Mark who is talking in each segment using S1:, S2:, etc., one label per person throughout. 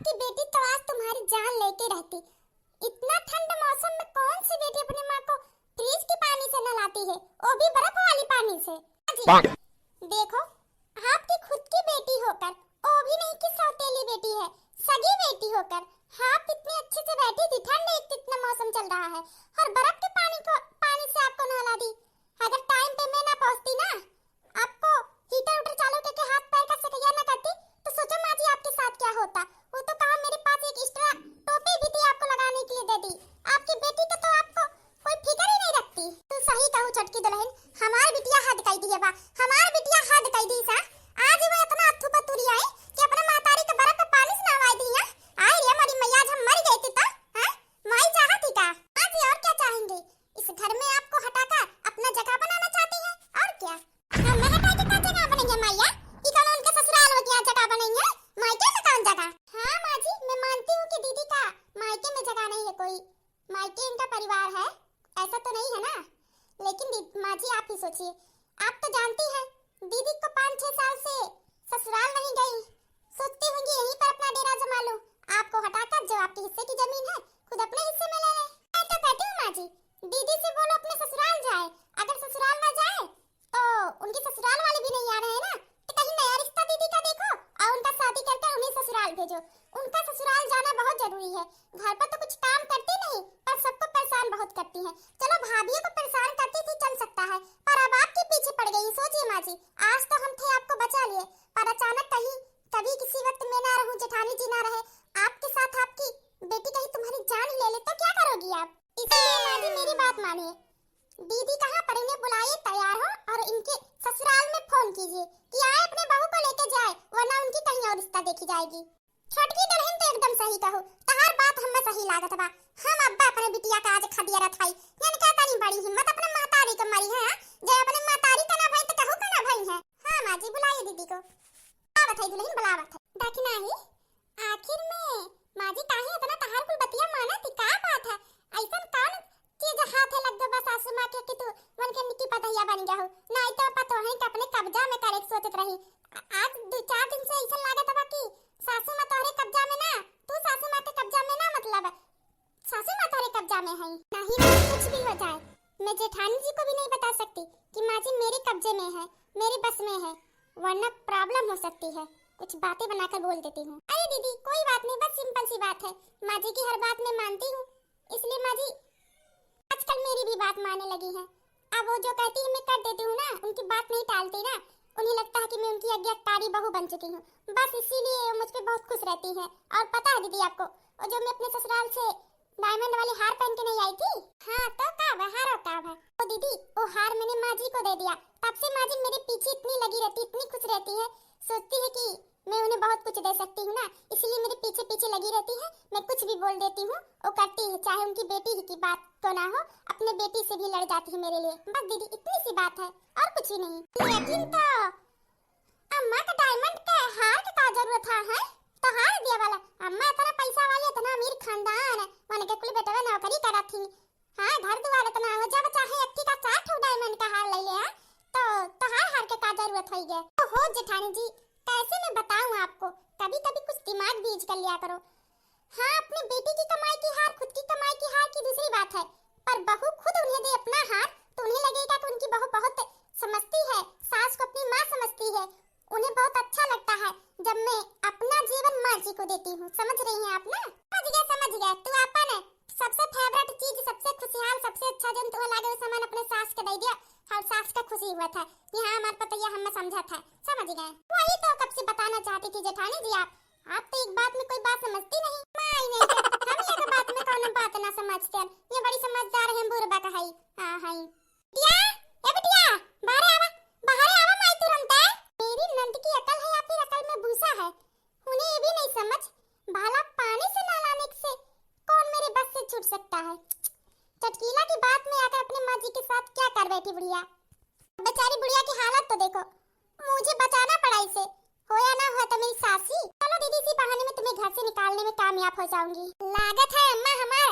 S1: आपकी बेटी तो आज तुम्हारी जान लेके रहती। इतना ठंड मौसम में कौन सी बेटी अपनी माँ को फ्रिज के पानी से नहलाती है, वो भी बर्फ वाली पानी से। देखो, आपकी खुद की बेटी होकर, वो भी नहीं कि सौतेली बेटी है, सगी बेटी होकर आप इतने अच्छे से बैठी थी। ठंड एक इतना मौसम चल रहा है और बर्फ के पानी से आपको नहला दी। अगर टाइम पे मैं ना पहुंचती ना, आपको हीटर उटर चालू करके हाथ पैर का सफाई ना करती, तो सोचो माँ जी आपके साथ क्या होता। वो तो कहा मेरे पास एक एक्स्ट्रा टोपी भी थी आपको लगाने के लिए दे दी। आपकी बेटी का तो आपको कोई फिक्र ही नहीं रखती। तो सही कहूँ छटकी दुल्हन, हमारी बिटिया हद कही दी है बा, हमारी बिटिया हद कही दी सा। आज वो इतना अथू पतुरी आई कि अपने मातारी के बर्फ पे पानी से नहवाई दी है। आई रे हमारी मैया, हम मर गए थे तो हैं, माई चाहती का। हाँ जी, और क्या चाहेंगे? इस घर में आपको हटाकर अपना जगह बनाना चाहती है, और क्या? हम हटा के क्या जगह बनेंगे मैया? ई कौन उनके ससुराल में क्या जगह बनेंगे? मायके में कौन जगह? हाँ माँ जी, मैं मानती हूँ कि दीदी का मायके में जगह नहीं है कोई, मायके इनका परिवार है, ऐसा तो नहीं है ना। लेकिन माँ जी आप ही सोचिए, आप तो जानती हैं दीदी को 5-6 साल से ससुराल नहीं गई, सोचती होंगी यहीं पर अपना डेरा जमा लूं। आपको हटाकर जो आपके हिस्से की जमीन है खुद अपने हिस्से में ले ले। मैं तो कहती हूँ माँ जी, दीदी से बोलो अपने ससुराल जाए। अगर ससुराल ना जाए तो उनके ससुराल वाले भी नहीं आ रहे हैं ना, तो कहीं नया रिश्ता दीदी का देखो और उनका शादी करके उन्हें ससुराल भेजो। उनका ससुराल जाना बहुत जरूरी है। घर पर तो कुछ काम करती नहीं, पर सबको परेशान बहुत करती है। चलो भाभियों को परेशान करती थी चल सकता है, पर अब आपके पीछे पड़ गई। सोचिए माँ जी, आज तो हम थे आपको बचा लिए, पर अचानक कहीं कभी किसी वक्त मैं ना रहूं, जेठानी जी ना रहे, आपके साथ आपकी बेटी कहीं तुम्हारी जान ले ले तो क्या करोगी आप? इसलिए माँ जी मेरी बात मानिए, दीदी कहाँ पर, इन्हें बुलाइए, तैयार हो और इनके ससुराल में फोन कीजिए कि आए अपने बहू को लेके जाए, वरना उनकी कहीं और रिश्ता देखी जाएगी। छोटकी दुल्हन तो एकदम सही कहू, तहार बात हमें सही लागत बा। हम अब्बा अपने बिटिया का आज खदिया रखाई, यानी कहता नहीं बड़ी हिम्मत अपने मातारी का मरी है, जब अपने मातारी का ना भाई तो कहू का ना भाई है। हाँ माँ जी बुलाइए दीदी को। बुलावत है दुल्हन, बुलावत है। देखी नहीं आखिर में माँ जी काहे इतना तहार कुल बतिया माना थी, का बात है? ऐसा कौन चीज हाथ लग गो बस सासू माँ के कि तू मन के निकी पतैया बन गया हो? नहीं तो पतो है कि अपने कब्जा में करे सोचत रही। आज 2-4 दिन से ऐसा लागत बा कि सासू माँ तोहरे कब्जा में ना, तू सासू माँ के कब्जा में ना, मतलब सासू माँ तोहरे कब्जा में है। नहीं कुछ भी हो जाए, मैं जेठानी जी को भी नहीं बता सकती कि माँ जी मेरे कब्जे में है, मेरे बस में है, वरना प्रॉब्लम हो सकती है। कुछ बातें बनाकर बोल देती हूँ। अरे दीदी कोई बात नहीं, बस सिंपल सी बात है। माँ जी की हर बात मैं मानती हूँ, इसलिए माँ जी आजकल मेरी भी बात मानने लगी है। अब वो जो कहती है मैं कर देती हूँ ना, उनकी बात नहीं टालती ना, उन्हें लगता है कि मैं उनकी आज्ञाकारी बहू बन चुकी हूँ, बस इसीलिए वो मुझ पे बहुत खुश रहती है। और पता है दीदी आपको, वो जो मैं अपने ससुराल से डायमंड वाली हार पहन के नहीं आई थी, हाँ तो काब है, हार काब है वो दीदी, वो हार मैंने माँ जी को दे दिया। तब से माँ जी मेरे पीछे इतनी लगी रहती, इतनी खुश रहती है, सोचती है कि मैं उन्हें बहुत कुछ दे सकती हूँ ना, इसलिए मेरे पीछे पीछे लगी रहती है। मैं कुछ भी बोल देती हूँ वो करती है, चाहे उनकी बेटी ही की बात तो ना हो, अपने बेटी से भी लड़ जाती है मेरे लिए। बस दीदी इतनी सी बात है और कुछ भी नहीं। लेकिन तो अम्मा का डायमंड का हार की क्या जरूरत है? तो हार दिया वाला अम्मा इतना पैसा वाली, इतना अमीर खानदान है, माने के कुल बेटा नौकरी करत थी। हाँ घर द्वार इतना हो, जब चाहे अक्की का 4 डायमंड का हार ले ले तो हार के क्या जरूरत है? हो जेठानी जी कैसे मैं बताऊं आपको, कभी कभी कुछ दिमाग भी यूज कर लिया करो। हाँ अपनी बेटी की कमाई की हार, खुद की कमाई की हार की दूसरी बात है, पर बहू खुद उन्हें दे अपना हार तो उन्हें लगेगा कि उनकी बहू बहुत समझती है, सास को अपनी माँ समझती है, उन्हें बहुत अच्छा लगता है जब मैं अपना जीवन माँ जी को देती हूँ। समझ रही हैं आप ना? समझ गया। तू अपन सबसे फेवरेट चीज, सबसे खुशहाल, सबसे अच्छा जन तू लागे वो सामान अपने सास के दे दिया और सास का खुशी हुआ था कि हाँ हमारे पतैया हमें समझा था। समझ गए? वही तो कब से बताना चाहती थी जेठानी जी आप तो एक बात में कोई बात समझती नहीं। माई नहीं तो हम ये बात में कौन बात ना समझते हैं, ये बड़ी समझदार है बुरबा का है। हां हां बिटिया, ए बिटिया बाहर आवा माई तुरंत है। मेरी नंद की अकल है या फिर अकल में भूसा है, उन्हें ये भी नहीं समझ भाला पानी से नहलाने से कौन मेरे बस से छूट सकता है। चटकीला की बात में आकर अपने माँ जी के साथ क्या कर बैठी बुढ़िया। बेचारी बुढ़िया की हालत तो देखो, मुझे बचाना पड़ा इसे, हो या ना हो तो मेरी सासी। चलो दीदी सी बहाने में तुम्हें घर से निकालने में कामयाब हो जाऊंगी। लागत है अम्मा हमार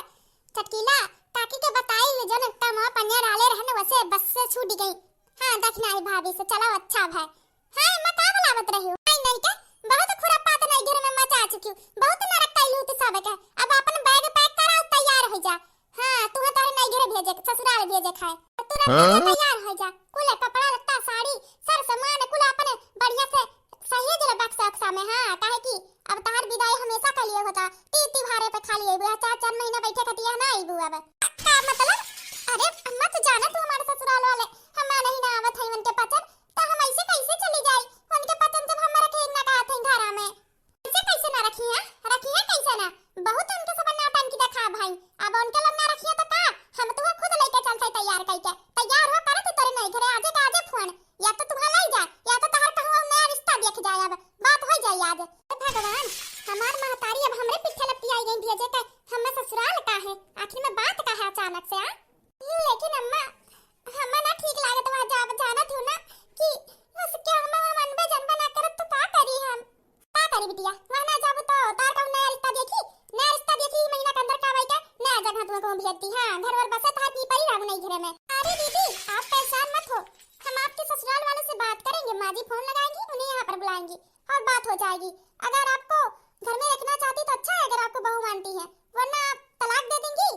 S1: चटकीला काकी के बताई हुए जो नक्का मुंह पन्या डाले रहने वैसे बस से छूट गई। हां देखना है भाभी से, चलो अच्छा भाई। हां अम्मा का बुलावत रही हो? नहीं नहीं के बहुत खुरापात नहीं घर में मचा चुकी हूं, बहुत नरक तैयार हो जा, कुल कपड़ा लत्ता साड़ी सर सामान कुल अपने बढ़िया से सहेज ले बक्सा बक्सा में। हां काहे की अब तहार विदाई हमेशा के लिए होता, ती भारे पे खाली है बुआ, 4-4 महीना बैठे कतिया ना आई बुआ अब का मतलब। अरे अम्मा तो जाना तू हमारे ससुराल वाले हम नहीं ना आवत है उनके पतन, तो हम ऐसे कैसे चली जाई उनके पतन जब हम रखे ना का थे घर में, ऐसे कैसे ना रखी है कैसे ना, बहुत उनके सब नाटन की देखा भाई, अब उनके लग ना रखिए तो का हम तो खुद लेके चलते तैयार करके, तैयार हो करे तो तेरे नहीं घरे आजे का आजे फोन, या तो तुम्हारा ले जा या तो तहर कहूं नया रिश्ता देख जाए, अब बात हो जाए आज। भगवान हमार महतारी अब हमरे पीछे लपटी आई गई भेजे के हम ससुराल का है, आखिर में बात का है अचानक से। लेकिन अम्मा हमें ना ठीक लागत वहां जाना थू ना कि बस क्या हम मन में जन्म ना करत तो का करी, हम का करी बिटिया वहां ना जाब तो तार का नया रिश्ता देखी महीना के अंदर का बैठा नया जगह तुमको भेजती। हां घर वर बसा था पी परी रहू नहीं घर में। अरे दीदी आप परेशान मत हो, हम आपके ससुराल वालों से बात करेंगे, माँ जी फोन लगाएंगी उन्हें यहाँ पर बुलाएंगी और बात हो जाएगी। अगर आपको घर में रखना चाहती तो अच्छा है, अगर आपको बहू मानती है, वरना आप तलाक दे देंगी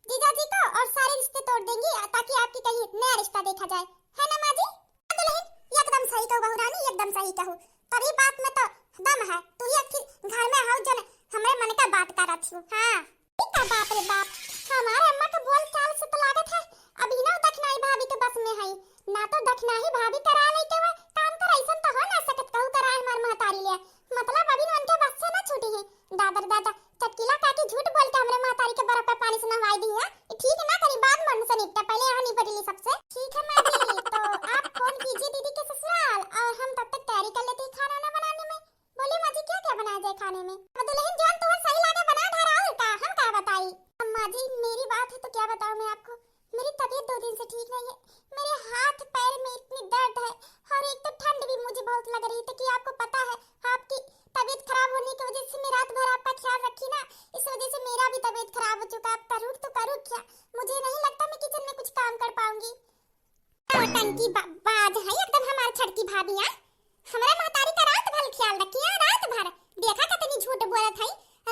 S1: जीजा जी को और सारे रिश्ते तोड़ देंगी ताकि आपकी कहीं नया रिश्ता देखा जाए, है ना माँ जी। दुल्हन एकदम सही कहो बहू रानी, एकदम सही कहो, तभी बात में तो दम है, तू ही आखिर घर में हो जन हमरे मन का बात कर रही हूँ। हां ठीक है बाप रे बाप, हमारे अम्मा का बोल चाल से तो लागत है अभी ना दखनाई भाभी के बस में है ना, तो दखनाई भाभी करा ले के काम कर ऐसा तो हो ना सकत कहू करा हमार महतारी ले, मतलब अभी उनके बस से ना छूटी है। दादा दादा चटकीला काकी झूठ बोल के हमरे महतारी के बर्फ पे पानी से नहवाई दी है, ठीक है ना करी बाद मन से निपटा, पहले यहाँ नहीं पड़ी सबसे। ठीक है माँ जी तो आप फोन कीजिए दीदी के ससुराल और हम तब तक तैयारी कर लेते हैं खाना ना बनाने में। बोली माँ जी क्या क्या बनाया जाए खाने में, दुल्हन जान तो सही लागे बना ढारा का हम क्या बताई। अम्मा जी मेरी बात है तो क्या बताऊं मैं आपको, मेरी तबीयत 2 दिन से ठीक नहीं है, मेरे हाथ पैर में इतनी दर्द है और एक तो ठंड भी मुझे बहुत लग रही थी कि आपको पता है आपकी तबीयत खराब होने की वजह से मैं रात भर आपका ख्याल रखी ना, इस वजह से मेरा भी तबीयत खराब हो चुका, अब करूँ तो करूँ क्या, मुझे नहीं लगता मैं किचन में कुछ काम कर पाऊंगी। टंकी बाज है एकदम हमारी छड़की भाभी, हमारे महतारी का रात भर ख्याल रखी है, रात भर देखा कितनी झूठ बोलत है,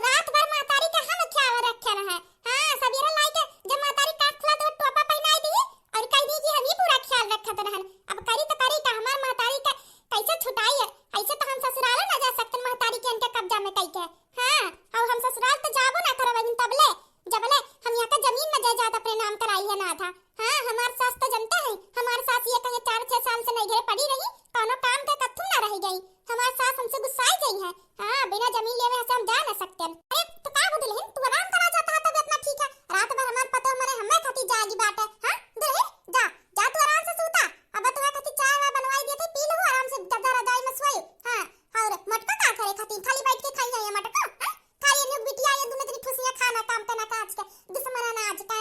S1: रात भर महतारी का हम ख्याल रखे रहे। हां सवेरे लाइके जब महतारी काट खुला तो टोपा पहनाई दी और कह दी कि हम ही पूरा ख्याल रखत रहन, अब करी तो करी का हमार महतारी का कैसे छुटाई है, ऐसे तो हम ससुराल ना जा सकते महतारी के इनके कब्जा में कई के। हां और हम ससुराल तो जाबो ना करब इन तबले जबले हम यहाँ का जमीन में जायदाद अपने नाम कराई है ना था। हां हमार सास तो जनता है, हमार सास ये कहे 4-6 साल से नहीं घरे पड़ी रही, कोनो काम के कथू ना रह गई, हमार सास हमसे गुस्साई गई है। हां बिना जमीन लेवे से हम जा ना सकते। अरे तो का दुल्हन तू आराम करा जाता है, तबीयत ना ठीक है, रात भर हमार पतो मरे हमें खाती जागी बात है। हां दुल्हन जा जा तू आराम से सूता, अब तू खाती चाय वा बनवाई देते पी लो आराम से गद्दा रजाई में सोई। हां और मटका का करे खाती खाली बैठ के खाई है मटका, हां खाली नुक बिटिया ये दुने तेरी खुशियां खाना काम करना काज के दुश्मन ना आज का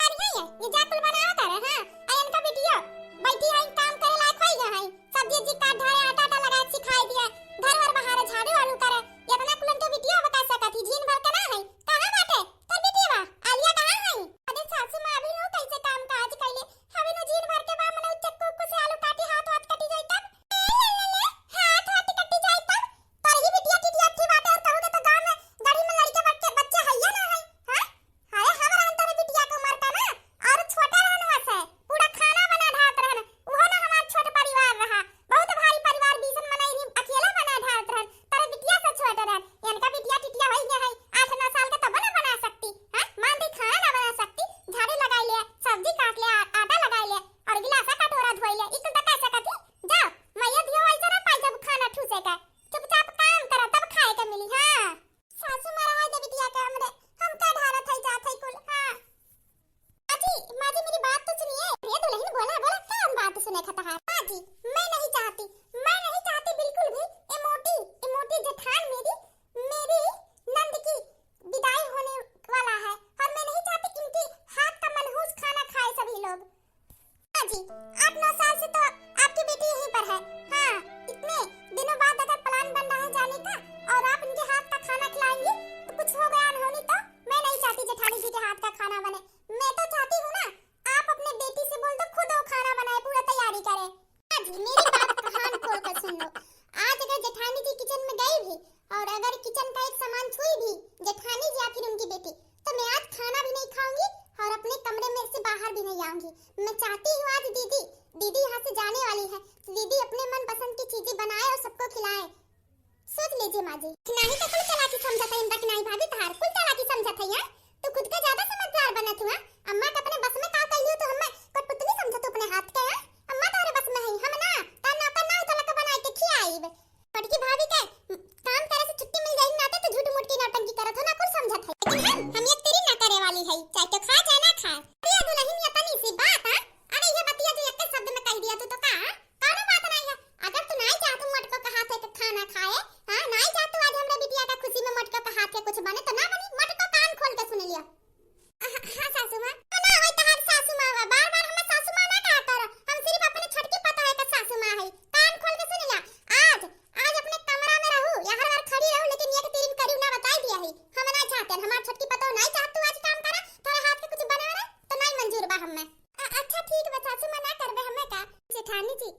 S1: अरे ये जाकुल बनावा करे। हां आयन का बिटिया बैठी है काम करे लायक होई गई है, सब्जी जी काट धारे आटा लगा सिखाई दिया, घर वर बाहर झाड़ू वालू करे, इतना कुलन के बिटिया बता सकती जीन भर के ना है कहां बाटे तर बिटिया आलिया कहां है। अरे सासू मां भी नो कैसे काम काज कैले हवे नो जीन भर के बा मने चक्कू को से आलू काटी हाथ कटी जाई तब हाथ कटी जाई तब पर ही बिटिया टिटिया थी बाटे और कहू तो गांव में गाड़ी में लड़के बच्चे है या ना है। हां अरे हमरा अंतर बिटिया को मारता ना और छोटा रहन वसे पूरा खाना बना ढात रहन, वो ना हमार छोट परिवार रहा, बहुत भारी परिवार बीसन मनाई अकेला बना ढात रहन, तर बिटिया से छोटा रहन, इनका बिटिया टिटिया होई गया है 8-9 साल का तब ना बना सकती। हां मान दे खाना ना बना सकती, झाड़ू लगाई ले सब्जी काट ले आटा लगाई ले और गिलासा कटोरा धोई ले, इतना तक कैसे करती जा मैया दियो ऐसा ना पाई जब खाना ठूसे का चुपचाप काम करा तब खाए के मिली। हां सासू मारा है जब बिटिया के हमरे हम का ढारा थई जात है कुल। हां माजी मेरी बात तो सुनिए, ये दुल्हन बोला काम बात सुने खता है। माजी मैं नहीं चाहती बिल्कुल भी ए मोटी जेठान मेरी नंद की विदाई होने वाला है और मैं नहीं चाहती इनके हाथ का मनहूस खाना खाए सभी लोग। माजी 8-9 साल से तो आपकी बेटी यहीं पर है। हाँ इतने दिनों बाद अगर प्लान बन रहा है जाने का और आप इनके हाथ का खाना खिलाएंगे तो कुछ हो गया अनहोनी, तो मैं नहीं चाहती जेठानी जी के हाथ का खाना बने, मैं तो चाहती हूँ ना आप अपने बेटी से बोल दो खुद वो खाना बनाए पूरा तैयारी करे। आज मेरी बात कान खोल कर सुन लो, आज अगर जेठानी जी किचन में गई भी और अगर किचन का एक सामान छुई भी जेठानी जी या फिर उनकी बेटी तो मैं आज खाना भी नहीं खाऊंगी और अपने कमरे में से बाहर भी नहीं आऊंगी। मैं चाहती हूँ आज दीदी यहाँ से जाने वाली है, दीदी अपने मन पसंद की चीजें बनाए और सबको खिलाए। सोच लीजिए माँ जी। नहीं तो कुल चालाकी समझा था इंदा कि नहीं भाभी, तार कुल चालाकी समझा था यार। तू खुद का ज्यादा समझदार बना तू। अम्मा का अपने बस में का कहियो तो हमें कठपुतली समझा तू अपने हाथ के। अम्मा तारे बस में है, हम ना ता नौकर ना तो लक बनाए के खियाईब। बड़की भाभी के काम करे से छुट्टी मिल जाई ना तो झूठ मूठ की नौटंकी करत हो ना, कुल समझा था। लेकिन हम एक तेरी ना करे वाली है, चाहे तो खा चाहे ना खा। अरे दुल्हन ये तनी सी बात है। अरे ये बतिया जो एक शब्द में कह दिया तू तो का कानो बात नहीं है। अगर तू नहीं चाहत मटको का हाथ से खाना खाए, हां नहीं चाहत आज हमरा बिटिया का खुशी में मटको का हाथ से कुछ बने तो ना बनी। मटको कान खोल के सुन लिया। हां सासू मां ना होय तो हर सासू मां बार-बार हमें सासू मां ना कहा कर। हम सिर्फ अपने छटकी पता है कि सासू मां है। कान खोल के सुन लिया। आज अपने कमरा में रहू या हर बार खड़ी रहू, लेकिन ये तेरी करी ना बता दिया है। हम ना चाहते, हमार छटकी पता नहीं चाहत तू आज काम करे, तोरे हाथ के कुछ बना रहे तो नहीं मंजूर बा हमें। अच्छा ठीक है सासू मां ना करबे हमें का। जेठानी जी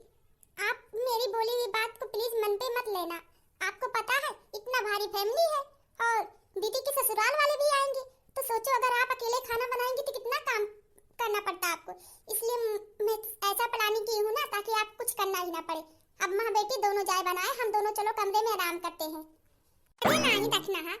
S1: आप मेरी बोली हुई बात को प्लीज मन पे मत लेना। आपको पता है इतना भारी फैमिली है और दीदी के ससुराल वाले भी आएंगे, तो सोचो अगर आप अकेले खाना बनाएंगे तो कितना काम करना पड़ता आपको। इसलिए मैं ऐसा प्लानिंग की हूँ ना ताकि आप कुछ करना ही ना पड़े। अब माँ बेटी दोनों जाए बनाए, हम दोनों चलो कमरे में आराम करते हैं। अरे नहीं देखना है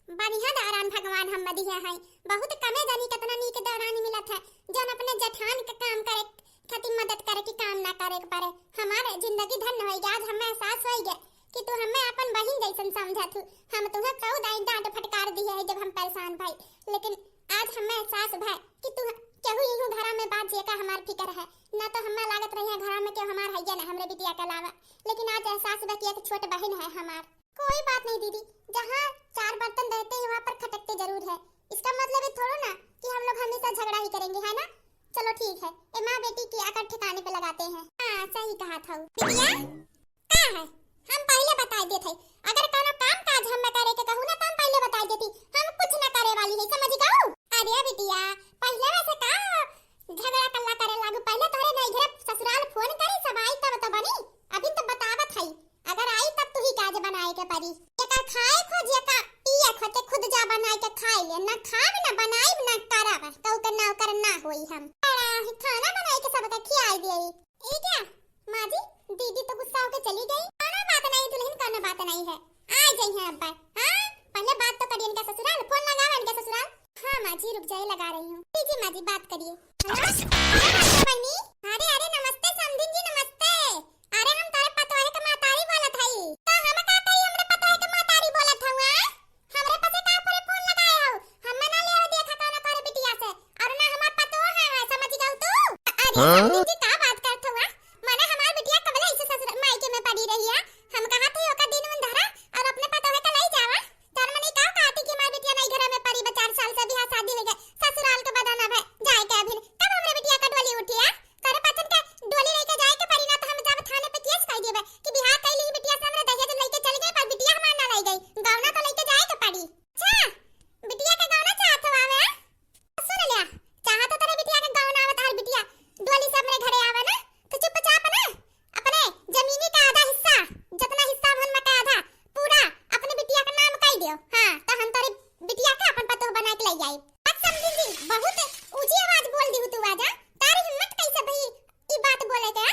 S1: बढ़िया दौरान भगवान हम मदिया है। बहुत कमे जानी कितना नीक दौरान मिलत है जन अपने जेठान का काम करे खातिर मदद करे कि काम ना करे पारे। हमारे जिंदगी धन्य होई गया। आज हमें एहसास होई गया कि तू हमें अपन बहन जैसन समझत हूँ। हम तुम्हें कहू डांट फटकार दी है जब हम परेशान भाई, लेकिन आज हमें एहसास भाई कि तू केहू यूं घरा में बात जे का हमार फिकर है ना, तो हमें लागत रही है घरा में के हमार है ना हमरे बिटिया के अलावा। लेकिन आज एहसास बा कि एक छोट बहन है हमार। कोई बात नहीं दीदी, जहाँ चार बर्तन रहते हैं वहाँ पर खटकते जरूर है। इसका मतलब ये थोड़ा ना कि हम लोग हमेशा झगड़ा ही करेंगे, है ना। चलो ठीक है, ए माँ बेटी की आकर ठिकाने पे लगाते हैं। हाँ सही कहा था बिटिया। का है हम पहले बता देते, अगर कोनो काम काज हम करे के कहू ना तो हम पहले बता देती। हम कुछ ना करे वाली है, समझ गऊ। अरे बिटिया पहले वैसे का झगड़ा कल्ला करे लागू, पहले तोरे नहीं घर ससुराल फोन करी सब आई तब तो बनी। अभी तो बतावत है, अगर आई तब तू ही काज बनाए के परी। एका खाए खोज एका पिए खोते खुद जा बनाए के खाए ले, ना खाब ना बनाई ना कराब तो के ना कर ना होई। हम खाना बनाए के सबका खियाई देई। ई क्या माँ जी दीदी तो गुस्सा होके चली गई। खाना बात नहीं दुल्हन, खाना बात नहीं है, आ जाई है अब्बा। हां पहले बात तो करिए इनका ससुराल, फोन लगाओ इनका ससुराल। हां माँ जी रुक जाइए, लगा रही हूं। जी माँ जी बात करिए। हेलो बनी। अरे नमस्ते समधिन जी नमस्ते। अरे हम तारे पतोहे के मातारी बोलत हई। तो हम का कही हमरे पतोहे के मातारी बोलत हवा। हमरे पसे का पर फोन लगाए हो, हम ना ले देखा का ना करे बिटिया से और ना हमार पतोह है, समझ गऊ तू। अरे समधिन जी का बात करत हुआ, माने हमार बिटिया कबले ऐसे ससुर मायके में पड़ी रही है। हम कहा थे ओका दिन उन धरा और अपने पतोहे का लई जावा। तर मने का कहती कि मार बिटिया नहीं घर में पड़ी 4 साल से बियाह शादी हो गए, ससुराल के बदाना भे जाए के अभी कब हमरे बिटिया का डोली उठिया करे पाचन के डोली लेके जाए के पड़ी ना, तो हम जब थाने पे केस कर देबे कि बियाह कैली बिटिया से हमरे दहेज लेके चल गए, पर बिटिया हमार ना लाई गई, गौना तो लेके जाए के पड़ी। अच्छा बिटिया का गौना चाहत हो आवे, सुन लिया चाहत तेरे बिटिया का गौना आवे, तार बिटिया डोली से हमरे घरे आवे ना, तो चुपचाप ना अपने जमीनी का आधा हिस्सा जितना हिस्सा मन में का आधा पूरा अपने बिटिया का नाम कह दियो। हां तो हम तारे बिटिया का अपन पतो बना के ले जाई। अब समझी जी बहुत ऊंची आवाज बोल दी तू आजा, तारी हिम्मत कैसे भई ई बात बोले के।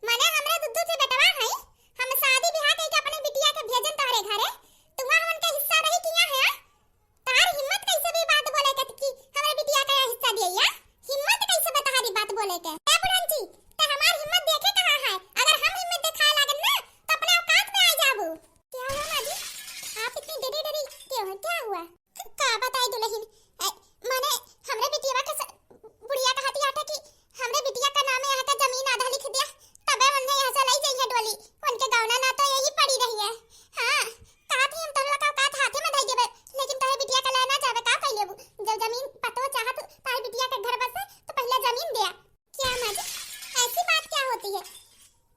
S1: माने हमरे दुद्दू से बेटवा है, हम शादी ब्याह के अपने बिटिया के भेजन तारे घरे, तू वहां उनके हिस्सा रही किया है। तार हिम्मत कैसे भी बात बोले के कि हमरे बिटिया का हिस्सा दिया, हिम्मत कैसे बता रही बात बोले के। ए बुढ़न जी ते हमार हिम्मत देखे कहां है, अगर हम हिम्मत दिखाए लागन ना तो अपने औकात में आ जाबू। क्या हुआ माँ जी आप इतनी डरी क्यों है, क्या हुआ का बताई दुल्हन। माने हमरे बिटिया का बुढ़िया का हाथी आटा कि हमरे बिटिया का नाम यहाँ का जमीन आधा लिख दिया, तबे उन्हें यहाँ से लाई जाइए डोली, उनके गौना ना तो यही पड़ी रही है। हां कहा थी हम तोरा का औकात हाथे में दई देबे, लेकिन तोरे बिटिया का लेना जावे का कह लेबू। जब जमीन पतो चाहत तार बिटिया के घर बसे तो पहले जमीन दिया। क्या माँ जी ऐसी बात क्या होती है,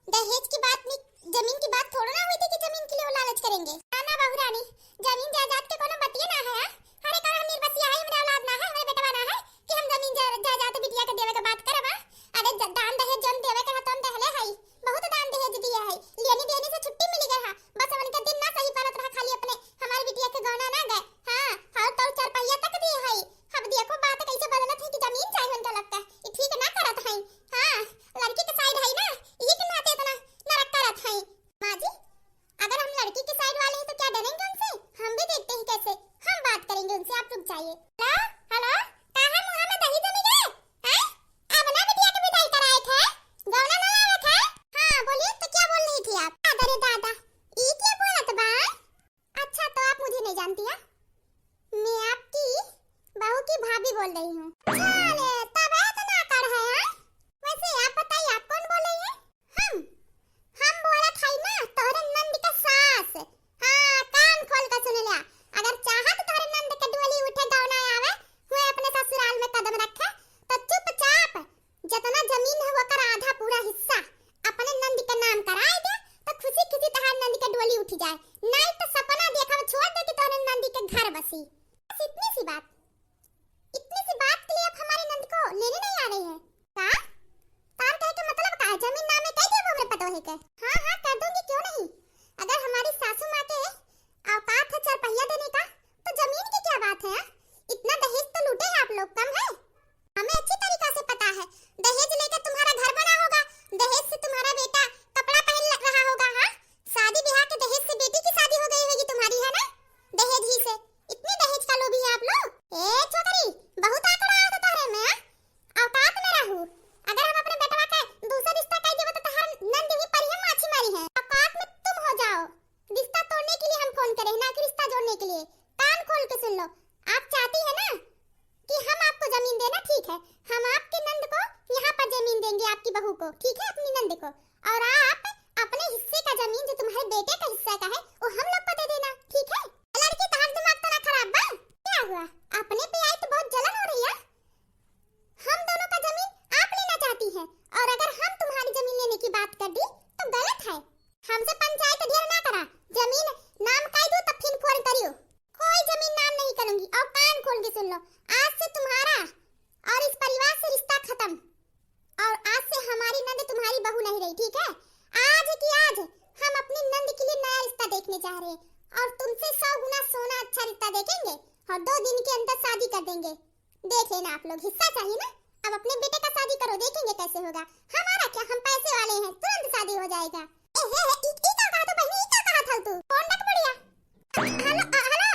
S1: दहेज की बात नहीं, जमीन की बात थोड़ा ना हुई थी कि जमीन के लिए लालच करेंगे। ना बहुरानी जमीन जायदाद के कोनो बतिया ना है। अरे का हम निर्बसिया है, हमरे औलाद ना है, हमरे बेटवा ना है कि हम जमीन जायदाद बिटिया के देवे के बात करबा। अरे दान दहेज जन देवे के हतन दहले है, बहुत दान दहेज दिया है, लेनी देनी से छुट्टी मिल गई है, बस उनका दिन ना सही पालत रहा, खाली अपने हमारी बिटिया के गौना ना गए। हां और तो 4 पहिया तक दिए है। अब देखो बात कैसे बदलत है बोल रही हूँ। चले तब है तो ना कर है हाँ? वैसे आप बताइए आप कौन बोल रही है? हम बोला था ना तोरे नंद का सास। हाँ कान खोल कर सुन लिया। अगर चाहा तो तोरे नंद के डोली उठे गाँव ना आवे हुए अपने ससुराल में कदम रखे तो चुपचाप जितना जमीन है वो कर आधा पूरा हिस्सा अपने नंद के नाम कराए दे तो खुशी खुशी तहार नंद के डोली उठ जाए। नहीं तो सपना देखा छोड़ दे कि तोरे नंद के घर बसी। बस इतनी सी बात के लिए अब हमारे नंद को लेने नहीं आ रही है का? तार कहे के मतलब का है जमीन नाम में कह दे हमरे पतो है के। हाँ कर दूंगी क्यों नहीं। अगर हमारी सासू माँ के औकात है 4 पहिया देने का तो जमीन की क्या बात है? इतना दहेज तो लूटे हैं आप लोग कम है। हमें अच्छी तरीका से पता है दहेज लेकर तुम्हारा घर बना होगा, दहेज से तुम्हारा बेटा कपड़ा पहन रहा होगा। हाँ शादी ब्याह के दहेज से बेटी की शादी हो गई होगी तुम्हारी है ना, दहेज ही से। इतने दहेज का लोभी है आप लोग। ए छोकरी बहुत आंकड़ा आता तारे में औकात में रहू। अगर हम अपने बेटवा के दूसरा रिश्ता कर देबो तो तहार नंद ही पर हम माछी मारी है। औकात में तुम हो जाओ। रिश्ता तोड़ने के लिए हम फोन करे ना कि रिश्ता जोड़ने के लिए। कान खोल के सुन लो। आप चाहती है ना कि हम आपको जमीन देना ठीक है, हम आपके नंद को यहाँ पर जमीन देंगे आपकी बहू को, ठीक है अपनी नंद को, और आप अपने हिस्से का जमीन जो तुम्हारे बेटे का हिस्सा का है वो हम लोग को दे देना, ठीक है? लड़की तुम्हारा दिमाग तो ना खराब बा? क्या हुआ अपने पे आई तो बहुत जलन हो रही है। हम दोनों का जमीन आप लेना चाहती है और अगर हम तुम्हारी जमीन लेने की बात कर दी तो गलत है। हमसे पंचायत ढेर ना करा। जमीन नाम कह दो तब फिर फोन करियो। कोई जमीन नाम नहीं करूंगी। और कान खोल के सुन लो, आज से तुम्हारा और इस परिवार से रिश्ता खत्म और आज से हमारी नंद तुम्हारी बहू नहीं रही, ठीक है? आज की आज हम अपनी नंद के लिए नया रिश्ता देखने जा रहे हैं और तुमसे 100 गुना सोना अच्छा रिश्ता देखेंगे और 2 दिन के अंदर शादी कर देंगे। देख लेना आप लोग, हिस्सा चाहिए ना? अब अपने बेटे का शादी करो, देखेंगे कैसे होगा। हमारा क्या, हम पैसे वाले हैं, तुरंत शादी हो जाएगा। ए हे ई का कहा तो बहनी, ई का कहा था तू? कौन रख बढ़िया? हेलो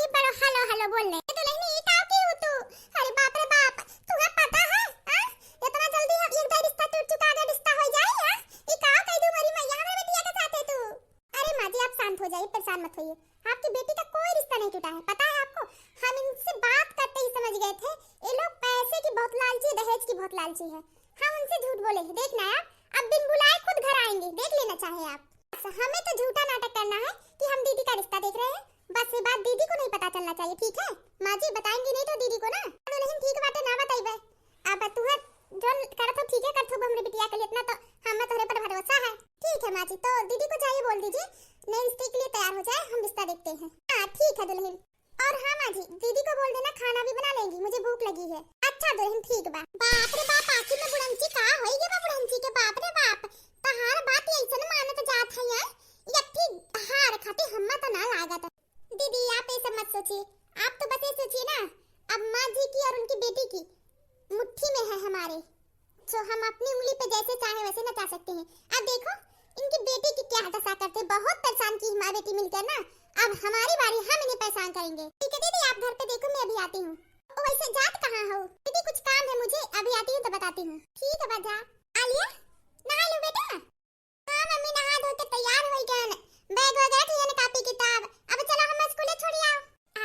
S1: ये बड़ो हेलो बोल ले तो लेनी ई का की हो तू? अरे बाप रे बाप, तुम्हें पता है हां इतना जल्दी हम एक बार रिश्ता टूट चुका अगर रिश्ता हो जाए हां ई का कह दूं मरी मैया हमारे बेटिया के साथ है तू। अरे माँ जी आप शांत हो जाइए, परेशान मत होइए। आपकी बेटी का कोई रिश्ता नहीं टूटा है, पता है आपको? हम इनसे बात करते ही समझ गए थे ये लोग पैसे की बहुत लालची, दहेज की बहुत लालची है। हम उनसे झूठ बोले, देखना आप अब बिन बुलाए खुद घर आएंगे, देख लेना चाहे आप। हमें तो झूठा नाटक करना है कि हम दीदी का रिश्ता देख रहे हैं, बस ये बात दीदी को नहीं पता चलना चाहिए, ठीक है? माँ जी बताएंगी नहीं तो दीदी को ना तो लेकिन ठीक बात है ना बताइबे। अब तू है जो करत हो ठीक है, करत हो हमरे बिटिया के लिए, इतना तो हमें तोरे पर भरोसा है। ठीक है माँ जी, तो दीदी को जाइए बोल दीजिए नए रिश्ते के लिए तैयार हो जाए, हम रिश्ता देखते हैं। हाँ ठीक है दुल्हन। और हाँ माँ जी दीदी को बोल देना खाना भी बना लेंगी, मुझे भूख लगी है। अच्छा दुल्हन ठीक बा। बाप रे बाप आखिर में बुढ़ंची का होई गे बा बुढ़ंची के, बाप रे बाप तहार बात ऐसे न माने तो जात है यार। यत्ती हार खाती हम्मा तो ना लागत। दीदी आप ऐसा मत सोचिए, आप तो बस ये सोचिए ना अब माँ जी की और उनकी बेटी की मुट्ठी में है हमारे, तो हम अपनी उंगली पे जैसे चाहे वैसे नचा सकते हैं। अब देखो इनकी बेटी की क्या दशा करते, बहुत परेशान की हमारी बेटी मिलकर ना। अब हमारी बारी, हम इन्हें परेशान करेंगे। ठीक है दीदी आप घर पे देखो, मैं अभी आती हूँ। ओ वैसे जात कहाँ हो दीदी? कुछ काम है मुझे, अभी आती हूँ तो बताती हूँ। ठीक है बाजा। आलिया नहा लो बेटा। हाँ मम्मी नहा धो के तैयार हो गए, बैग वगैरह क्लियर, कॉपी किताब। अब चलो हम स्कूल छोड़ आओ।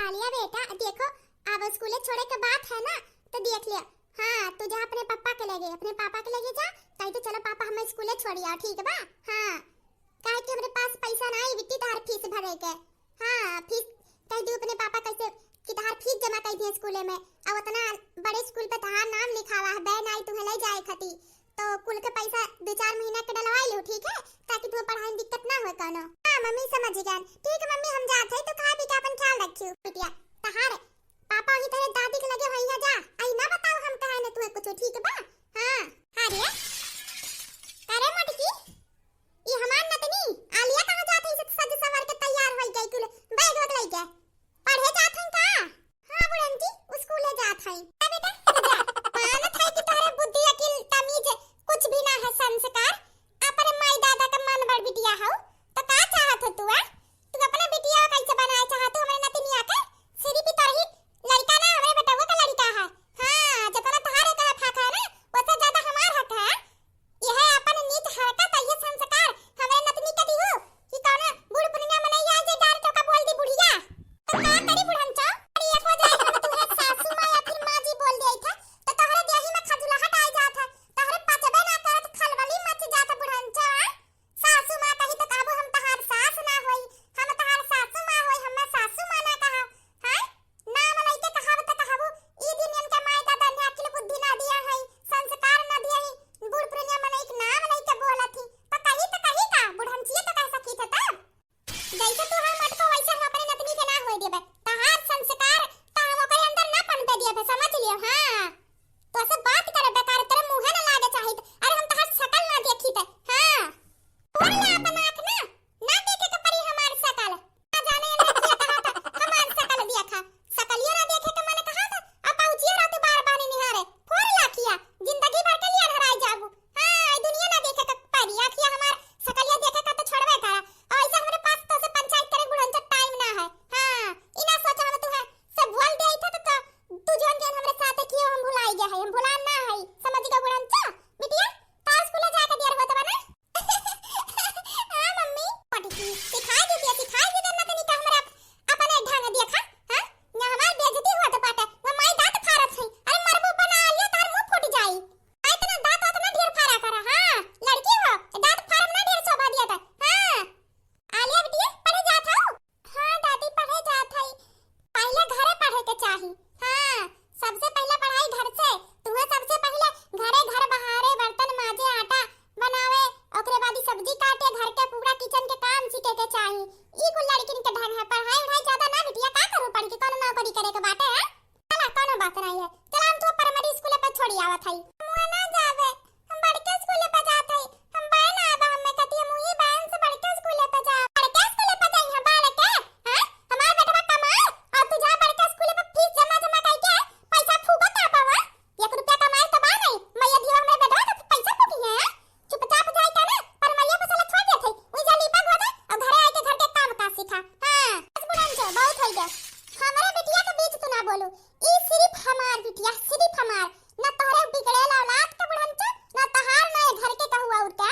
S1: आलिया बेटा देखो अब स्कूल छोड़े के बात है ना तो देख लिया। हाँ तू जा अपने पापा के लगे, अपने पापा के लगे जा, कहीं तो चलो पापा हमें स्कूल छोड़ आओ, ठीक है बा? हाँ काहे कि हमारे पास पैसा ना आई बिट्टी तार फीस भरे के। हाँ फीस कह दू अपने पापा कैसे कि तार फीस जमा कर दिए स्कूल में। अब उतना बड़े स्कूल पे तार नाम लिखा हुआ है, बैन आई तुम्हें ले जाए खाती तो कुल के पैसा 2-4 महीना के डलवाई लो, ठीक है? ताकि तुम्हें पढ़ाई में दिक्कत ना हो कोनो। हाँ मम्मी समझ गए। ठीक है मम्मी हम जात है तो खा पी के अपन ख्याल रखियो बिटिया। तहार पापा ही तेरे दादी के लगे होइया जा, आई ना बताओ हम कहे ने तुम्हें कुछ, ठीक है बा? हां अरे अरे मटकी ये हमार नतनी आलिया कहां जात है? सज सवार के तैयार हो गई, कुल बैग वग ले गए, पढ़े जात हैं का? हां बुढ़न जी स्कूल जात हैं बेटा। मानत है कि तोरे बुद्धि अकिल तमीज कुछ भी ना है, संस्कार अपन माई दादा का मन बड़ बिटिया हो तो का चाहत हो तू? तू अपने बिटिया कैसे बनाए चाहत हो? हमारे नतनी आके सिरी भी तरही लड़का ना हमारे बेटा वो का लड़का है। हां जतना तहारे का हक है ना उससे ज्यादा हमार हक है। यह अपन नीच हरकत है, ये संस्कार हमारे नतनी का दिहो कि जैसे तू हम मटको वैसे हम अपने नतनी के ना होय देबे। तहार संस्कार त हम ओकरे अंदर ना पनपे दिए, समझ लियो। हां तो से बात करे बेकार, तेरे मुंह ना लागे चाहिए। अरे हम तहार शकल ना देखी ते। हां बोल ले अपन आंख ना देखे के परी हमार शकल। ना जाने लड़की कहा था हमार शकल देखा, शकलियो ना देखे के मैंने कहा था। अब पहुंचिए रा तू बार बार निहारे फोड़ लाखिया जिंदगी भर के लिए हराई जाबू। हां दुनिया ना देखे के परी आखिया हमार शकलिया देखे का तो छोड़बे करा। और ऐसा हमारे पास तो से पंचायत करे बुढ़न से टाइम ना है। हां इना सोच हम तू है सब बोल दे था तो तू जोन जोन हमरे साथे कियो हम भुलाई गए है, हम भुला ना है। समझ गए बुढ़न चा बिटिया तो स्कूल जाके देर होत बना। हां मम्मी पटी सिखाई दी देना तनी का हमरा अपने ढंग देखा। हां ना हमार बेइज्जती होत पाटे वो माई दांत फाड़त है। अरे मरबू बना लियो तार मुंह फूट जाई। इतना दांत उतना ढेर फाड़ा करा। हां लड़की हो दांत फाड़ ना ढेर शोभा दिया था। हां आलिया बिटिया पढ़े जात हो? हां दादी पढ़े जात हई। पहले घरे पढ़े के चाही। हां सबसे पहले पढ़ाई घर से। तुम्हें सबसे पहले घरे घर बहारे बर्तन माजे आटा बनावे ओकरे बाद सब्जी काटे घर के पूरा किचन के काम सीखे के चाही। ई कुल लड़किन के ढंग है। पढ़ाई उढ़ाई ज्यादा ना बिटिया का करू पढ़ के कोनो नौकरी करे के बाटे है। चला कोनो बात नहीं है। चला हम तो प्राइमरी स्कूल पे छोड़ी आवत हई। मुआ ना जावे हम बड़के स्कूल पे जात हई। हम बहन आबा हमें कती मुही बहन से बड़के स्कूल पे जा। बड़के स्कूल पे जाई हम बड़के। हां हमार बेटवा कमाए और तू जा बड़के स्कूल पे फीस जमा करके पैसा फूकत आपावा। 1 रुपया कमाए तो बा नहीं मैया दियो हमरे बेटवा तो पैसा फूकी है। चुपचाप जाई का ना पर मैया को साला छोड़ देत हई। ओई जा लीपा गोदा और घरे आके घर के काम का सीखा। हां बस बुढ़न से बहुत हो गया। हमारे बिटिया के बीच तू ना बोलू। ई सिर्फ हमार बिटिया सिर्फ हमार ना तोहरे बिगड़ेला औलाद के बुढ़न से ना तहार ना घर के कहूआ और क्या।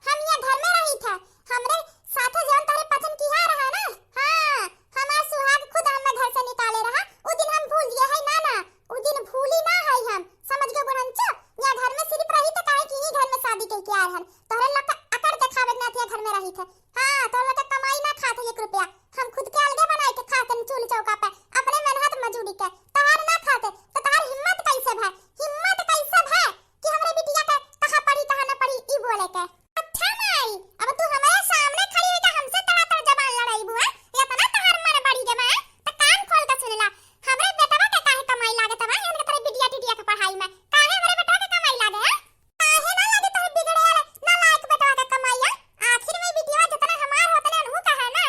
S1: हम ये घर में रही था हमरे साथे जौन तोरे पसंद किया रहा ना। हां हमार सुहाग खुद हमें घर से निकाले रहा। उ दिन हम भूल गए है ना उ दिन भूली ना है हम। समझ गए बुढ़न से या घर में सिर्फ रही तो काहे कि ही घर में शादी के आए हन। तोहरे लोग अकड़ दिखावे ना थे घर में रही थे। हां तोहरे लोग कमाई ना खाते 1 रुपया। हम खुद के अलगे बनाए के खाते चूल चौका पे अपने मेहनत मजदूरी के। तहार ना खाते तो तहार हिम्मत कैसे है? हिम्मत कैसे है कि हमरे बिटिया के कहां पड़ी कहां ना पड़ी ई बोले के। अच्छा माई अब तू हमारे सामने खड़ी हुई तो हमसे तड़ा जबान लड़ाई बुआ या तना तहार मन बड़ी के मैं तो कान खोल के सुन ला। हमरे बेटवा के काहे कमाई लागत है? हमरे तेरे बिटिया टिटिया के पढ़ाई में काहे हमरे बेटवा के कमाई लागे है? काहे ना लागे तोहर बिगड़े ना लायक बेटवा के कमाई है? आखिर में बिटिया जितना हमार होतने अनहु कहे ना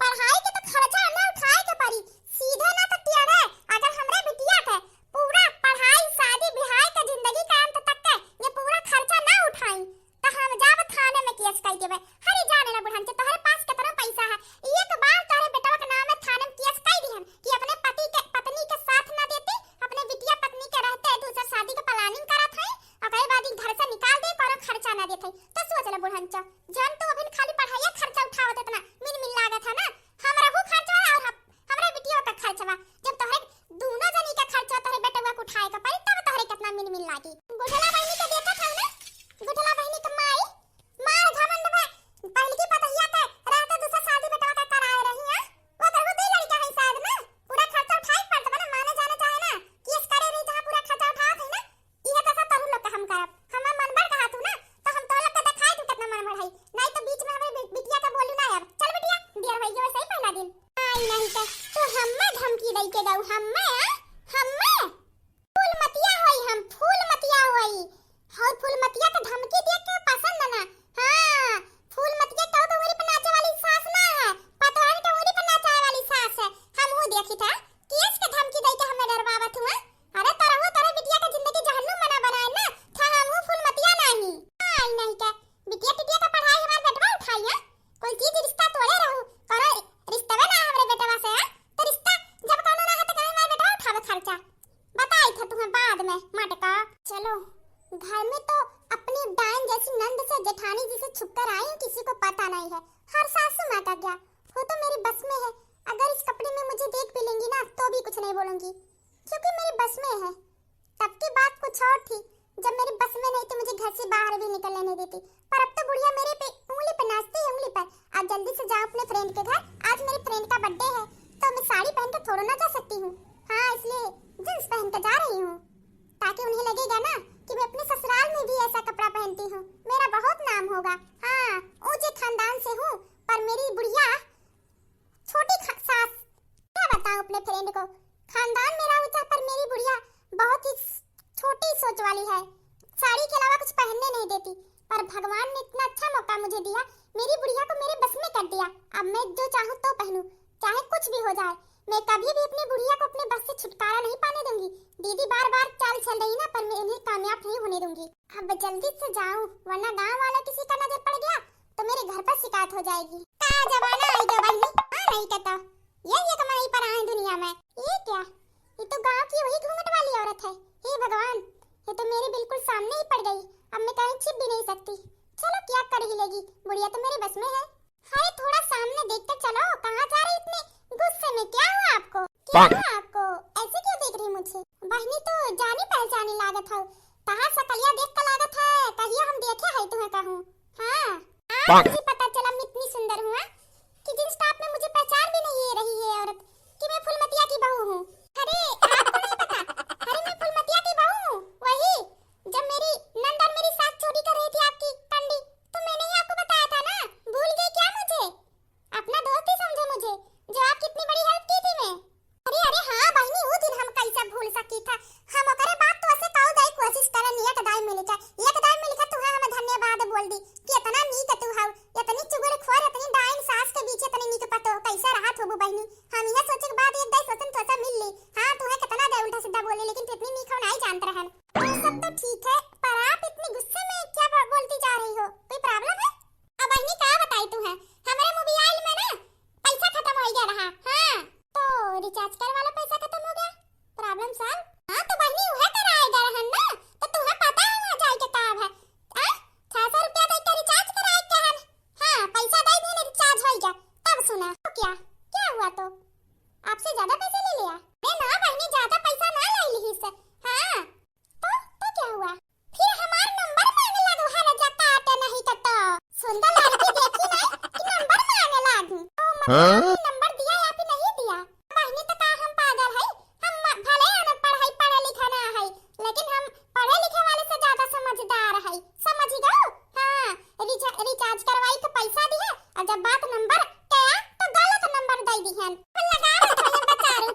S1: पढ़ाई के तो खर्चा ना उठाए के पड़ी सीधे ना तो टेढ़े। अगर हमरे बिटिया के पूरा पढ़ाई शादी बिहार के जिंदगी का अंत तक के ये पूरा खर्चा ना उठाई तो हम जाब थाने में केस कर देबे। हरी जाने ना बुढ़न से तोहरे पास कितना पैसा है। एक बार तोहरे बेटवा के नाम में थाने में केस कर दिहन कि अपने पत्नी के साथ ना देती अपने बिटिया पत्नी के रहते दूसरा शादी के प्लानिंग करत है ओकरे बाद ही घर से निकाल दे कोनो खर्चा ना देत है। तो सोच ले बुढ़न चा जन तो अभी खाली पढ़ाई खर्चा उठावत इतना मिल लागत है ना हमरा हु खर्चा और हमरे बिटिया का खर्चवा। जब तोहरे दोनों जनी का खर्चा तोहरे बेटवा को उठाए का पड़ी तब तोहरे कितना मिल लागी। गुठला बहनी के देखत हौ ना गुठला बहनी के माई मार घमंड में पहली की पतहिया के रहते दूसरा शादी बेटवा का कराए रही है। वो करबो दे लड़का है शायद ना पूरा खर्चा उठाई पड़त बना माने जाने चाहे ना केस करे रही जहां पूरा खर्चा उठावत है ना। इहे तो सब तहु लोग का हम करब। हम मन भर कहा तू ना तो हम तो लोग का दिखाई तू कितना मन बढ़ाई नहीं तो बीच में हमारे बिटिया का बोलू ना अब। चल बिटिया देर हो गई सही पहला दिन आई नहीं तो हम्मे धमकी दई के दऊ हम्मे फूल मतिया होई हम फूल मतिया होई और फूल मतिया के धमकी दे के पसंद ना। हां फूल मतिया कहो तो उंगली पे नाचे वाली सास ना है पतवान के उंगली पे नाचे वाली सास है। हम वो देखी था केस के धमकी दई के हमें डरवावत हुआ। अरे तारे बिटिया का जिंदगी जहन्नुम बना बनाए ना था हम फूल मतिया नहीं आई नहीं के बिटिया टिटिया का पढ़ाई हमार बेटवा उठाई है। कोई चीज रिश्ता तोड़े रहू करो रिश्ता ना हमरे बेटवा से है तो रिश्ता जब कोनो ना है तो कहीं हमार बेटवा उठावे खर्चा बताई था तुम्हें बाद में मटका। चलो घर में तो अपनी डायन जैसी नंद से जेठानी जी से छुपकर आई हूँ किसी को पता नहीं है। हर सासू माँ का क्या वो तो मेरी बस में है। अगर इस कपड़े में मुझे देख भी लेंगी ना तो भी कुछ नहीं बोलूंगी क्योंकि मेरी बस में है। तब की बात कुछ और थी जब मेरी बस में नहीं तो मुझे घर से बाहर भी निकलने नहीं देती। पर अब तो बुढ़िया मेरे पे उंगली पे नाचती है उंगली पर। आज जल्दी से जाओ अपने फ्रेंड के घर। आज मेरी फ्रेंड का बर्थडे है तो मैं साड़ी पहन कर थोड़ा ना जा सकती हूँ। हाँ इसलिए जींस पहन कर जा रही हूँ ताकि उन्हें लगेगा ना कि मैं अपने ससुराल में भी ऐसा कपड़ा पहनती हूँ। मेरा बहुत नाम होगा। हाँ ऊंचे खानदान से हूँ पर मेरी बुढ़िया छोटी सास, क्या बताऊं अपने फ्रेंड को, खानदान मेरा ऊंचा पर मेरी बुढ़िया बहुत ही छोटी सोच वाली है, साड़ी के अलावा कुछ पहनने नहीं देती। पर भगवान ने इतना अच्छा मौका मुझे दिया, मेरी बुढ़िया को मेरे बस में कर दिया। अब मैं जो चाहूं तो पहनूं, चाहे कुछ भी हो जाए। मैं कभी भी अपनी बुढ़िया को अपने बस से छुटकारा नहीं पाने दूंगी। दीदी बार बार चाल चल रही ना, पर मैं इन्हें कामयाब नहीं होने दूंगी। अब जल्दी से जाऊं, वरना गांव वाला किसी का नजर पड़ गया तो मेरे घर पर शिकायत हो जाएगी। का जमाना आई गया भाई, हां नहीं कहता ये कमाई पर आए दुनिया में। ये क्या, ये तो गांव की वही घूंघट वाली औरत है। हे भगवान, ये तो मेरे बिल्कुल सामने ही पड़ गई। अब मैं कहीं छिप भी नहीं सकती। चलो क्या कर ही लेगी, बुढ़िया तो मेरे बस में है। हाय थोड़ा सामने देखकर चलो, कहां जा रही इतने गुस्से में? क्या हुआ आपको, क्या हुआ आपको? ऐसे क्यों देख रही मुझे? बहनी तो जानी पहचानी लागत है, कहां सकलिया देख कर लागत है कहिए हम देखे है तुम्हें कहूं। हां आज मुझे पता चला मैं इतनी सुंदर हूं कि जिन स्टाफ में मुझे पहचान भी नहीं रही है औरत कि मैं फुलमतिया की बहू हूं। अरे आपको नहीं पता, अरे मैं फुलमतिया की बहू हूं, वही जब मेरी नंदन मेरी साथ चोरी कर रही थी आपकी कंडी, तो मैंने ही आपको बताया था ना। भूल गई क्या मुझे? अपना दोस्त ही समझो मुझे, जो आप कितनी बड़ी हेल्प की थी मैं। अरे हां बहनी, वो दिन हम कैसे भूल सकी था। हम ओकरे बात तो ऐसे कहू दई कोशिश करन एक दाई में लिखा, एक दाई में लिखा तुहा हम धन्यवाद बोल दी कि इतना नीक तू हाउ, इतनी चुगल खोर, इतनी डाइन सास के बीच इतनी नीक पतो कैसे रहा थोबू बहनी। हम यह सोचे के बाद एक दाई सोचन थोड़ा मिल ली। हां तुहे कितना दे उल्टा सीधा बोले, लेकिन तू इतनी नीक हो नहीं जानत रहन। तो सब तो ठीक है, पर आप इतनी गुस्से में क्या बोलती जा रही हो? कोई प्रॉब्लम है? अब बहनी का बताई तू है, हमारे मोबाइल में ना पैसा खत्म हो गया रहा। हां तो रिचार्ज कर वाला पैसा खत्म हो गया, प्रॉब्लम सॉल्व। हां तो बहनी वह कराएगा रहन ना, तो तुम्हें पता है वहां जाए के काम है। हां 600 रुपया दे के रिचार्ज कराए के हन। हां पैसा दे देने रिचार्ज हो गया, तब सुना तो क्या क्या हुआ? तो आपसे ज्यादा पैसे ले लिया? मैं ना बहनी ज्यादा पैसा ना ले ली इससे। हां तो क्या हुआ? फिर हमारा नंबर मांगने लगो है ना, जाता आते नहीं तो सुंदर लड़की देखी नहीं कि नंबर मांगने लागू। तो मतलब नंबर दिया या फिर नहीं दिया? बहनी तो का हम पागल है, हम भले अनपढ़ है, पढ़े लिखा ना है, लेकिन हम पढ़े लिखे वाले से ज्यादा समझदार है, समझ गए? हां रिचार्ज करवाई तो पैसा दिया, और जब बात नंबर क्या तो गलत नंबर दे दिहन। लगा रहे थे बेचारे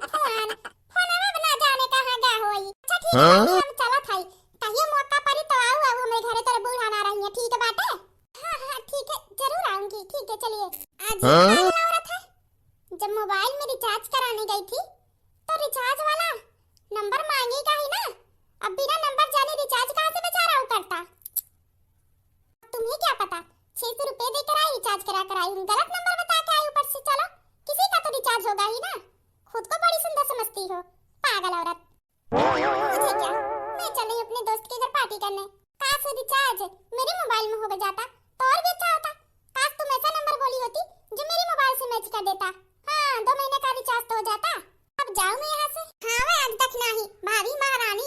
S1: फोन में बना जाने कहां गया होई। अच्छा ठीक है हम चलत है, कहिए मौका पड़ी तो आओ हमरे घरे तेरे बूढ़ा ना रही है, ठीक है बाटे? हां ठीक है जरूर आऊंगी, ठीक है चलिए। आज औरत है, जब मोबाइल में रिचार्ज कराने गई थी तो रिचार्ज वाला नंबर मांगेगा ही ना। अब बिना नंबर जाने रिचार्ज कहां से बेचारा करता? तुम्हें क्या पता, 600 रुपए देकर आई रिचार्ज करा कर आई हूं, गलत नंबर बता के आई ऊपर से। चलो किसी का तो रिचार्ज होगा ही ना, खुद को बड़ी सुंदर समझती हो पागल औरत। मुझे क्या, मैं चली अपने दोस्त के घर पार्टी करने, काश रिचार्ज मेरे मोबाइल में हो जाता तो और भी अच्छा होता। काश तुम ऐसा नंबर बोली होती जो मेरे मोबाइल से मैच कर देता। हां 2 महीने का रिचार्ज तो हो जाता। अब जाऊं मैं यहां से? हां मैं आज तक नहीं, भाभी महारानी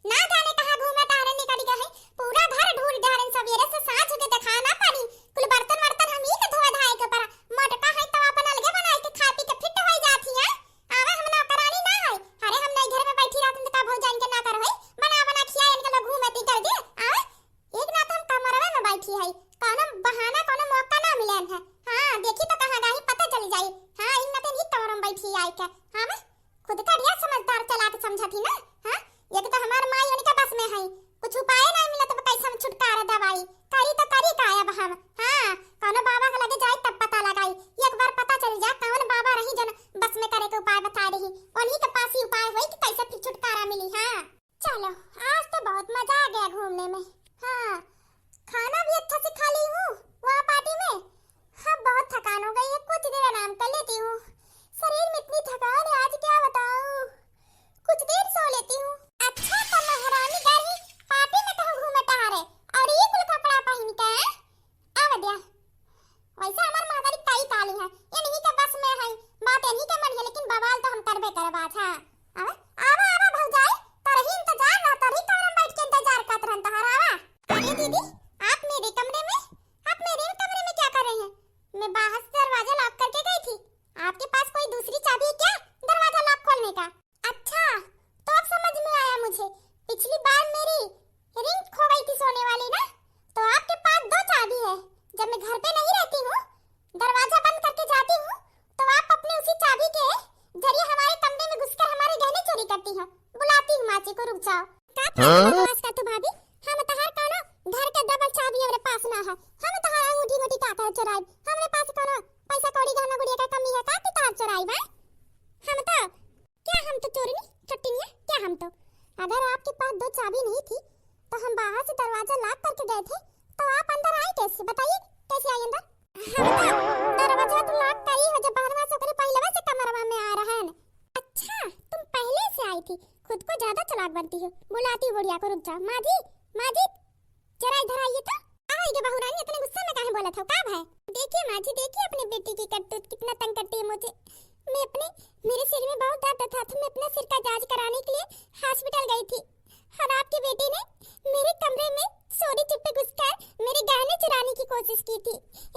S1: ना जाने कहां घूमे टहलने निकल गए हैं, पूरा घर ढूंढ ढारन सवेरे से सांझ होते तक खाना पानी कुल बर्तन वर्तन हम ही के धोए धाए के पर मोटका है तो अपन अलगे बनाए के खा पी के फिट हो जाती है। आवे हम नौकरानी ना है, अरे हम नहीं घर में बैठी रहत त का भौजाइन के ना कर होई, बना बना खिया इनके लोग घूमे ती कर दे। आवे एक ना तो हम कमरवे में बैठी है, कोनो बहाना कोनो मौका ना मिलन है। हां देखी तो कहां गई पता चल जाई। हां इन ना तो नहीं कमर में बैठी आई के। हां मैं खुद का रिया समझदार चला के समझती ना। हां ये तो हमार माई उनके बस में है, कुछ उपाय ना मिला तो कैसे हम छुटकारा दवाई करी तो करी का अब हम। हां कोनो बाबा के लगे जाए तब पता लगाई, एक बार पता चल जा कौन बाबा रही जन बस में करे के उपाय बता रही, उन्हीं के पास ही उपाय होई कि कैसे फिर छुटकारा मिली। हां चलो आज तो बहुत मजा आ गया घूमने में। हां खाना भी अच्छा से खा ली हूं वहां पार्टी में। हां बहुत थकान हो गई है, कुछ देर आराम कर लेती हूं, शरीर में इतनी थकान है आज क्या बताऊं, कुछ देर सो लेती हूं। अच्छा तो महारानी गई पार्टी में कहूं घूमे टहरे और ये कुल कपड़ा पहन के आवे दिया, वैसे हमार मातारी कई काली है, बकवास का तो भाभी हम तहार कोनो घर के डबल चाबी हमरे पास ना है। हम तहार अंगूठी मोटी का कर चुराई। हमरे पास कोनो पैसा कौड़ी गहना गुड़िया का कमी है का कि तहार चुराई बा? हम तो चोरनी छट्टिनिया क्या हम तो। अगर आपके पास दो चाबी नहीं थी तो हम बाहर से दरवाजा लॉक करके गए थे, तो आप अंदर आए कैसे? बताइए कैसे आए अंदर? हम तो दरवाजा तो लॉक करी है, जब बाहर से ओकरे पहले से कमरवा में आ रहा है ना। अच्छा तुम पहले से आई थी, खुद को ज्यादा चालाक बनती हो। बुलाती बुढ़िया को, रुक जा। माजी माजी जरा इधर आइए तो। आइए बहू रानी, इतने गुस्से में काहे बोला था? का है? देखिए माजी देखिए अपनी बेटी की करतूत कितना तंग करती है मुझे। मेरे सिर में बहुत दर्द था तो मैं अपने सिर का जांच कराने के लिए हॉस्पिटल गई थी, और आपकी बेटी ने मेरे कमरे में चोरी चुपके घुसकर मेरे गहने चुराने की कोशिश की थी।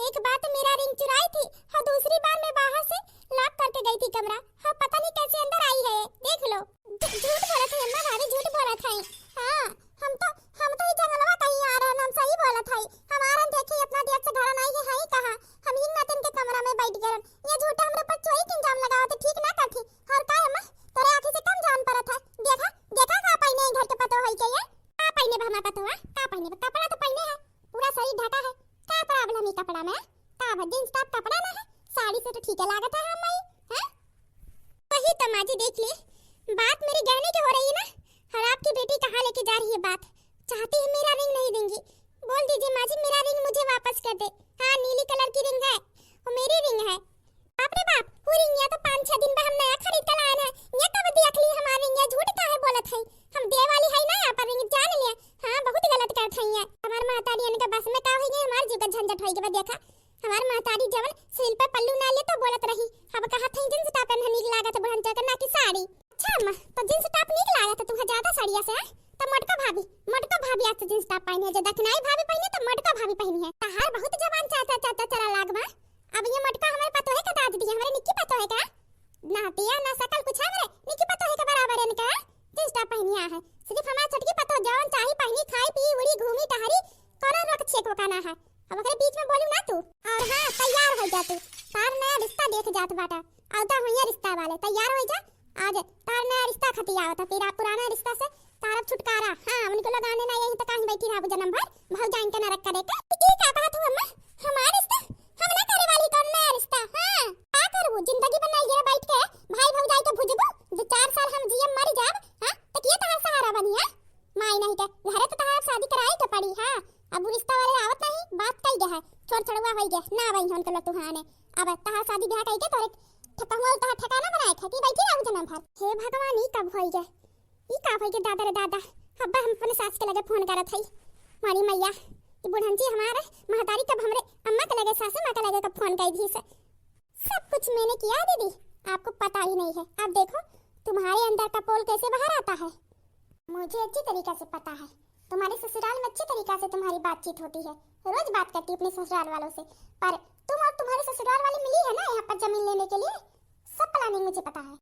S1: एक बार तो मेरा रिंग चुराई थी और दूसरी बार मैं बाहर से लॉक करके गई थी कमरा, और पता नहीं कैसे अंदर आई है। देख लो झूठ बोला था अम्मा, भाभी झूठ बोला था। हां हम तो ये जंगलवा कहीं आ रहे हैं, हम सही बोला था। हमारा देखे अपना देख से घर नहीं है ही कहां, हम ही नातन के कमरा में बैठ गए। ये झूठा हमरे पर चोरी के इल्जाम लगाओ तो ठीक ना करथी। और का अम्मा तोरे आंखें से कम जान पड़ा था? देखा का पहने घर के पतो होई के ये का पहने बहमा पतो है? का पहने कपड़ा तो पहने है, पूरा शरीर ढका है। का प्रॉब्लम है कपड़ा में? का जींस टॉप कपड़ा ना है, साड़ी से तो ठीक है लागत है हम हैं। वही तो माजी देख ले, बात मेरे गहने की हो रही है ना, और आपकी बेटी कहाँ लेके जा रही है बात। चाहती है मेरा रिंग नहीं देंगी, बोल दीजिए माजी मेरा रिंग मुझे वापस कर दे। हाँ नीली कलर की रिंग है, वो मेरी रिंग है। बाप रे बाप, वो रिंग या तो 5-6 दिन में हम नया खरीद कर लाए हैं, ये तब देख ली हमारी रिंग। ये झूठ काहे बोलत है? हम दे वाली है ना यहाँ पर रिंग, जान लिया। हाँ बहुत गलत करत है ये हमार महतारी के बस में का होई, हमार जीव का झंझट होई के। देखा हमार महतारी जवन सिर पे पल्लू ना ले तो बोलत रही, अब कहा था जींस टॉप पहनने नीक लागत है बढ़न चकर ना की साड़ी। अच्छा अम्मा तो जींस टॉप नीक लागत है तुमका ज्यादा साड़िया से है? तो मटका भाभी आज तो जींस टॉप पहनी है, जो दखनाई भाभी पहनी तो मटका भाभी पहनी है। तहार बहुत जवान चाचा चला लागबा। अब ये मटका हमारे पतो है का दाद दी, हमारे निक्की पतो है का? ना तिया ना सकल कुछ हमरे निक्की पतो है के बराबर है इनका। जींस टॉप पहनी है सिर्फ हमार छोटकी पतो जवन चाही पहनी, खाई पी उड़ी घूमी टहरी, कोनो रोक छेक होकाना है। अब ओकरे बीच में बोलू ना तू। और हां तैयार हो जा तू, तार नया रिश्ता देख जात बाटा। आवता हुइया रिश्ता वाले तैयार हो जा, आज तार नया रिश्ता खतिया होता, तेरा पुराना रिश्ता से तारा छुटकारा। हां उनको लगाने ना यही तो कहीं बैठी रहा जन्म भर भव जान के नरक करे का। ठीक है कहा तू अम्मा हमारा रिश्ता हम ना करे वाली कौन नया रिश्ता? हां का करबू जिंदगी बनाई ये बैठ के भाई भव जाई तो भुजबू जो 4 साल हम जियम मर जाब। हां तो किए तहार सहारा बनिया माई नहीं के घरे तो तहार शादी कराई के पड़ी। हां अब रिश्ता वाले आवत नहीं, बात कई गया है, छोड़ छड़वा होई गया ना भाई हम तो तुहाने। अब तहार शादी ब्याह कई के तोरे ठकहुआ तहार ठिकाना बनाए थे कि बैठी रहू जन्म भर। हे भगवान ई कब होई गए, ई का होई के दादा रे दादा। अब्बा हम अपने सास के लगे फोन करत हई, मारी मैया ई बुढ़ंची हमारे महतारी कब हमरे अम्मा के लगे सास मां के लगे कब फोन कई थी से। सब कुछ मैंने किया दीदी, आपको पता ही नहीं है। अब देखो तुम्हारे अंदर का पोल कैसे बाहर आता है, मुझे अच्छी तरीके से पता है। तुम्हारे ससुराल में अच्छी तरीके से तुम्हारी बातचीत होती है, रोज बात करती अपने ससुराल वालों से, पर तुम और तुम्हारे ससुराल वाले मिली है ना यहाँ पर जमीन लेने के लिए। सब प्लानिंग मुझे पता है।